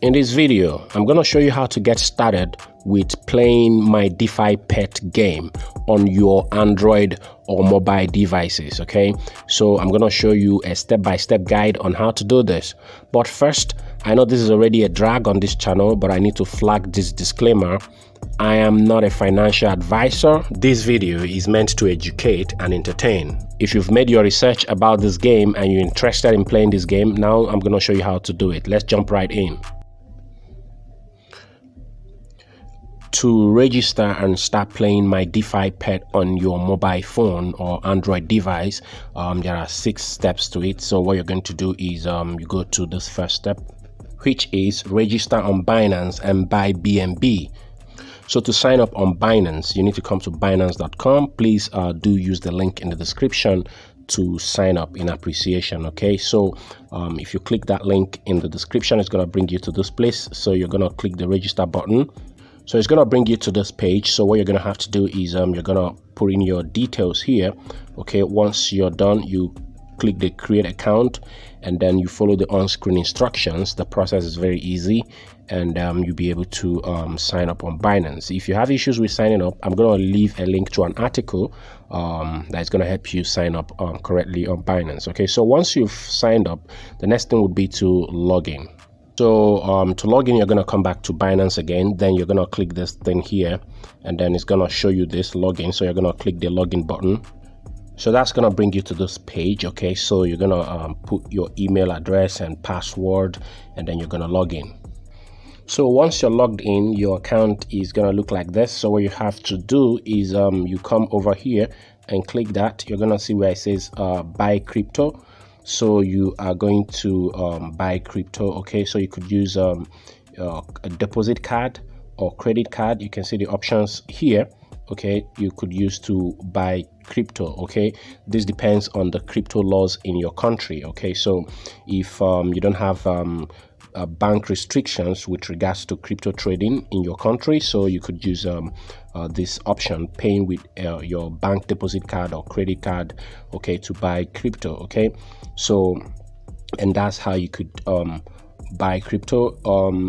In this video, I'm going to show you how to get started with playing my DeFi pet game on your Android or mobile devices, okay? So I'm going to show you a step-by-step guide on how to do this. But first, I know this is already a drag on this channel, but I need to flag this disclaimer. I am not a financial advisor. This video is meant to educate and entertain. If you've made your research about this game and you're interested in playing this game, now I'm going to show you how to do it. Let's jump right in. To register and start playing my DeFi pet on your mobile phone or Android device, there are 6 steps to it. So what you're going to do is you go to this first step, which is register on Binance and buy BNB. So to sign up on Binance, you need to come to Binance.com. Please do use the link in the description to sign up in appreciation. Okay, so if you click that link in the description, it's going to bring you to this place. So you're going to click the register button. So it's going to bring you to this page. So what you're going to have to do is you're going to put in your details here. Okay, once you're done, you click the create account and then you follow the on-screen instructions. The process is very easy and you'll be able to sign up on Binance. If you have issues with signing up, I'm going to leave a link to an article that's going to help you sign up correctly on Binance. Okay, so once you've signed up, the next thing would be to log in. So to log in, you're going to come back to Binance again. Then you're going to click this thing here and then it's going to show you this login. So you're going to click the login button. So that's going to bring you to this page. Okay, so you're going to put your email address and password and then you're going to log in. So once you're logged in, your account is going to look like this. So what you have to do is you come over here and click that. You're going to see where it says buy crypto. So you are going to buy crypto. Okay, so you could use a deposit card or credit card. You can see the options here. Okay, you could use to buy crypto. Okay, this depends on the crypto laws in your country. Okay, so if you don't have bank restrictions with regards to crypto trading in your country, so you could use this option, paying with your bank deposit card or credit card, okay, to buy crypto. Okay, so and that's how you could buy crypto.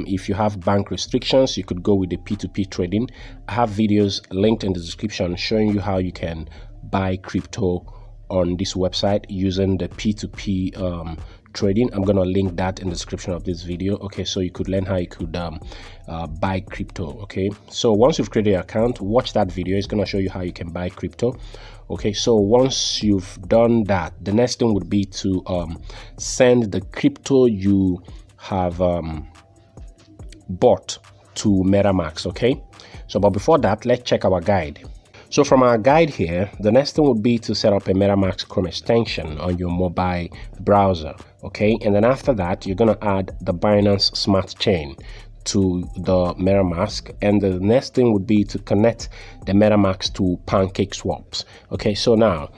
If you have bank restrictions, you could go with the P2P trading. I have videos linked in the description showing you how you can buy crypto on this website using the P2P trading. I'm gonna link that in the description of this video. Okay, so you could learn how you could buy crypto. Okay, so once you've created your account, watch that video. It's gonna show you how you can buy crypto. Okay, so once you've done that, the next thing would be to send the crypto you have bought to MetaMask. Okay, so but before that, let's check our guide. So from our guide here, the next thing would be to set up a MetaMask Chrome extension on your mobile browser. Okay, and then after that, you're going to add the Binance Smart Chain to the MetaMask, and the next thing would be to connect the MetaMask to PancakeSwaps. Okay, so now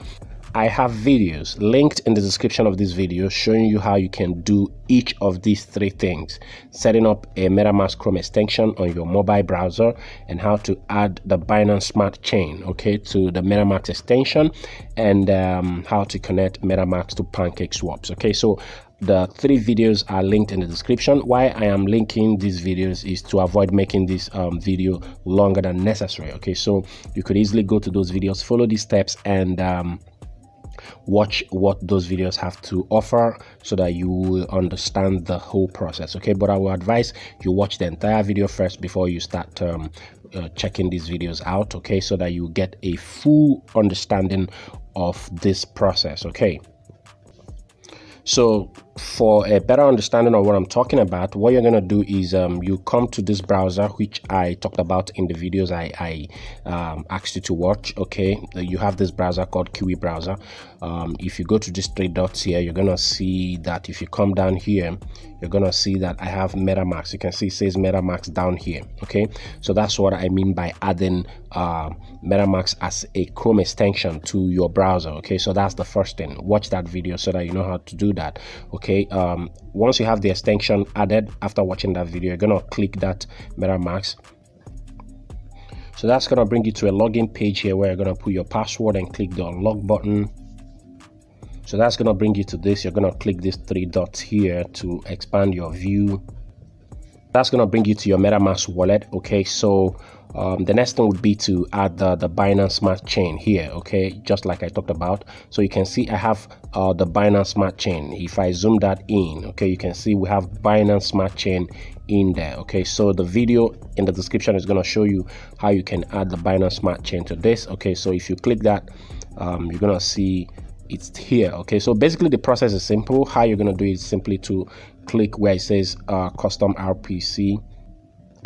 I have videos linked in the description of this video showing you how you can do each of these 3 things: setting up a MetaMask Chrome extension on your mobile browser, and how to add the Binance Smart Chain, okay, to the MetaMask extension, and how to connect MetaMask to PancakeSwaps. Okay, so the 3 videos are linked in the description. Why I am linking these videos is to avoid making this video longer than necessary. Okay, so you could easily go to those videos, follow these steps, and watch what those videos have to offer so that you will understand the whole process. Okay, but I will advise you watch the entire video first before you start checking these videos out. Okay, so that you get a full understanding of this process. Okay, so for a better understanding of what I'm talking about, what you're going to do is you come to this browser, which I talked about in the videos I asked you to watch. Okay, you have this browser called Kiwi browser. If you go to these 3 dots here, you're going to see that if you come down here, you're going to see that I have MetaMask. You can see it says MetaMask down here. Okay, so that's what I mean by adding MetaMask as a Chrome extension to your browser. Okay, so that's the first thing. Watch that video so that you know how to do that. Okay, once you have the extension added, after watching that video, you're gonna click that MetaMask. So that's gonna bring you to a login page here where you're gonna put your password and click the unlock button. So that's going to bring you to this. You're going to click these 3 dots here to expand your view. That's going to bring you to your MetaMask wallet. Okay, so the next thing would be to add the Binance Smart Chain here. Okay, just like I talked about. So you can see I have the Binance Smart Chain. If I zoom that in, okay, you can see we have Binance Smart Chain in there. Okay, so the video in the description is going to show you how you can add the Binance Smart Chain to this. Okay, so if you click that, you're going to see it's here. Okay, so basically the process is simple. How you're going to do it is simply to click where it says custom RPC,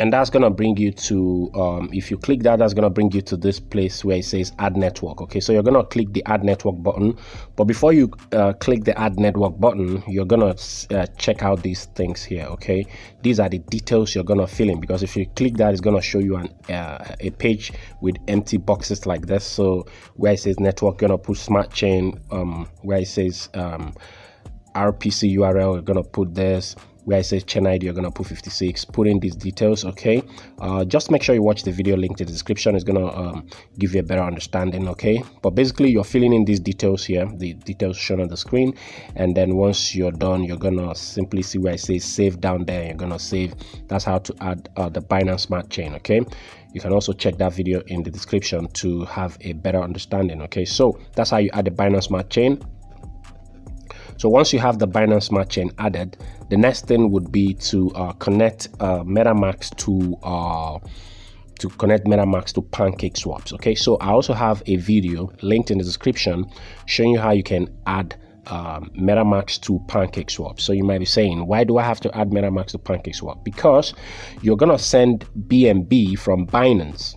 and that's going to bring you to if you click that, that's going to bring you to this place where it says add network. Okay, so you're going to click the add network button, but before you click the add network button, you're going to check out these things here. Okay, these are the details you're going to fill in, because if you click that, it's going to show you a page with empty boxes like this. So where it says network, you're going to put smart chain. Where it says RPC URL, you're going to put this. Where it says chain ID, you're going to put 56. Put in these details. Okay, just make sure you watch the video link in the description. It's going to give you a better understanding. Okay, but basically you're filling in these details here, the details shown on the screen, and then once you're done, you're going to simply see where it says save down there. You're going to save. That's how to add the Binance Smart Chain. Okay, you can also check that video in the description to have a better understanding. Okay, so that's how you add the Binance Smart Chain. So once you have the Binance Smart Chain added, the next thing would be to connect MetaMask to PancakeSwaps. Okay, so I also have a video linked in the description showing you how you can add MetaMask to PancakeSwap. So you might be saying, why do I have to add MetaMask to PancakeSwap? Because you're gonna send BNB from Binance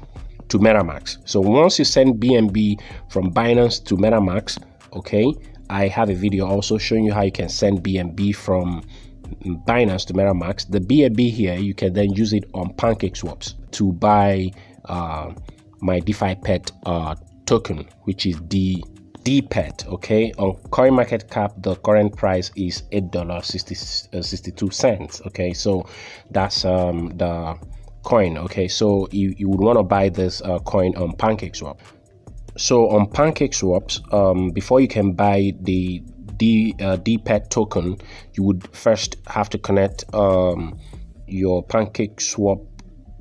to MetaMask. So once you send BNB from Binance to MetaMask, okay, I have a video also showing you how you can send BNB from Binance to MetaMask. The BNB here, you can then use it on PancakeSwaps to buy my DPet token, which is the DPet. Okay, on CoinMarketCap, the current price is $8.62. Okay, so that's the coin. Okay, so you would want to buy this coin on PancakeSwap. So on PancakeSwaps, before you can buy the DPet token, you would first have to connect your PancakeSwap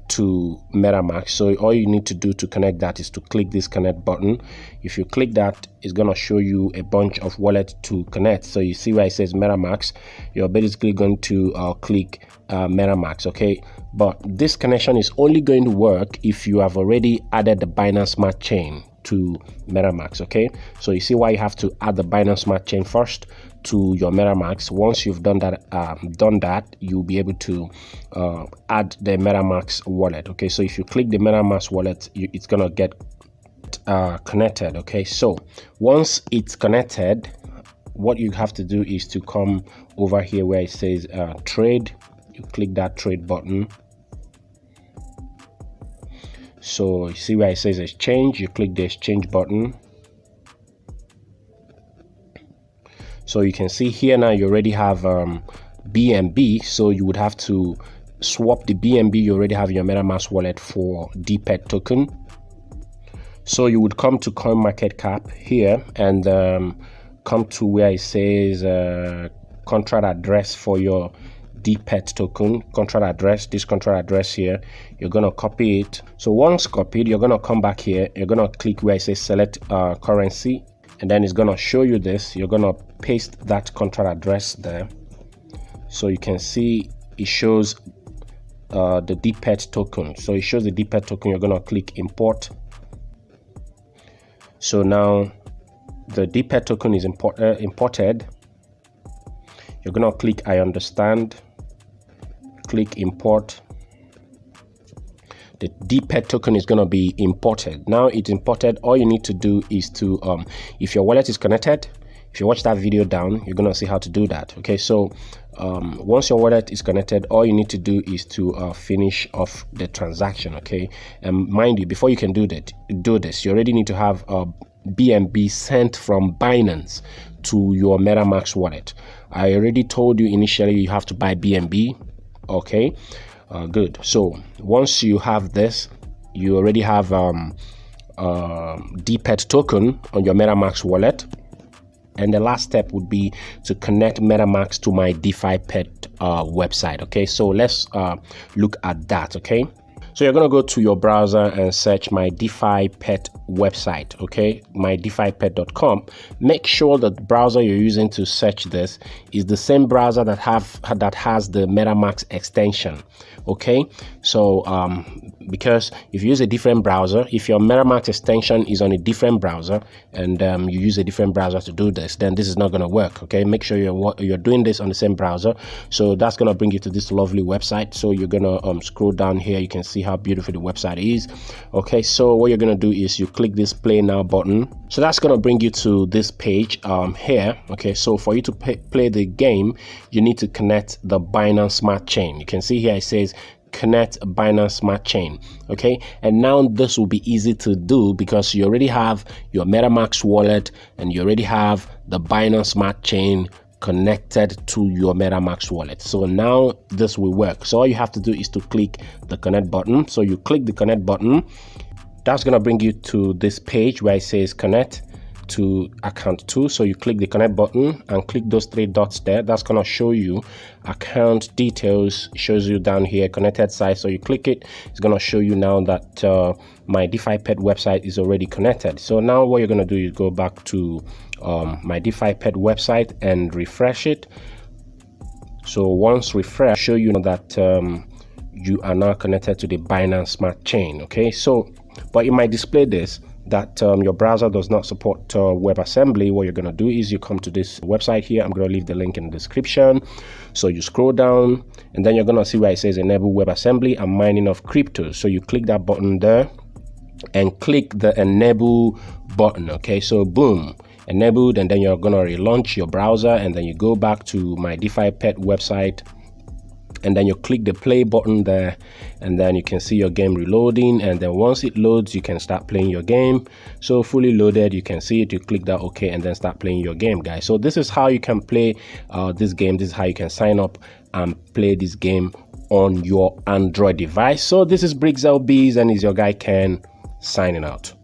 to MetaMask. So all you need to do to connect that is to click this connect button. If you click that, it's going to show you a bunch of wallets to connect. So you see where it says MetaMask, you're basically going to click MetaMask. Okay, but this connection is only going to work if you have already added the Binance Smart Chain to MetaMask. Okay, so you see why you have to add the Binance Smart Chain first to your MetaMask. Once you've done that, you'll be able to add the MetaMask wallet. Okay, so if you click the MetaMask wallet, it's gonna get connected. Okay, so once it's connected, what you have to do is to come over here where it says trade. You click that trade button. So you see where it says exchange, you click the exchange button. So you can see here now you already have BNB, so you would have to swap the BNB you already have in your MetaMask wallet for DPet token. So you would come to CoinMarketCap here and come to where it says contract address for your DPet token, contract address, this contract address here. You're gonna copy it. So once copied, you're gonna come back here, you're gonna click where it says select currency, and then it's gonna show you this. You're gonna paste that contract address there. So you can see it shows the DPet token. So it shows the DPet token. You're gonna click import. So now the DPet token is imported. You're gonna click I understand, click import. The DPet token is gonna be imported. Now it's imported. All you need to do is to if your wallet is connected, if you watch that video down, you're gonna see how to do that. Okay, so once your wallet is connected, all you need to do is to finish off the transaction. Okay, and mind you, before you can do this, you already need to have BNB sent from Binance to your MetaMask wallet. I already told you initially you have to buy BNB. Okay, good. So once you have this, you already have DPet token on your MetaMask wallet. And the last step would be to connect MetaMask to my DPet website. Okay, so let's look at that. Okay, so you're going to go to your browser and search my DPet website. Okay, my DefiPet.com. Make sure that the browser you're using to search this is the same browser that has the MetaMask extension. Okay, so because if you use a different browser, if your MetaMask extension is on a different browser and you use a different browser to do this, then this is not going to work. Okay, make sure you're doing this on the same browser. So that's going to bring you to this lovely website. So you're going to scroll down here. You can see how beautiful the website is. Okay, so what you're going to do is you click this play now button. So that's going to bring you to this page here. Okay, so for you to play the game, you need to connect the Binance Smart Chain. You can see here it says connect Binance Smart Chain. Okay, and now this will be easy to do because you already have your MetaMask wallet and you already have the Binance Smart Chain connected to your MetaMask wallet. So now this will work. So all you have to do is to click the connect button. So you click the connect button. That's going to bring you to this page where it says connect to account 2. So you click the connect button and click those 3 dots there. That's going to show you account details. Shows you down here connected site. So you click it, it's going to show you now that my DefiPet website is already connected. So now what you're going to do is go back to my DefiPet website and refresh it. So once refresh, show you that you are now connected to the Binance Smart Chain. Okay, so but it might display this that your browser does not support WebAssembly. What you're going to do is you come to this website here. I'm going to leave the link in the description. So you scroll down and then you're going to see where it says enable WebAssembly and mining of cryptos. So you click that button there and click the enable button. Okay, so boom, enabled, and then you're going to relaunch your browser and then you go back to my DefiPet website. And then you click the play button there and then you can see your game reloading, and then once it loads you can start playing your game. So fully loaded, you can see it, you click that OK and then start playing your game, guys. So this is how you can play this game. This is how you can sign up and play this game on your Android device. So this is BricksLBs and is your guy Ken signing out.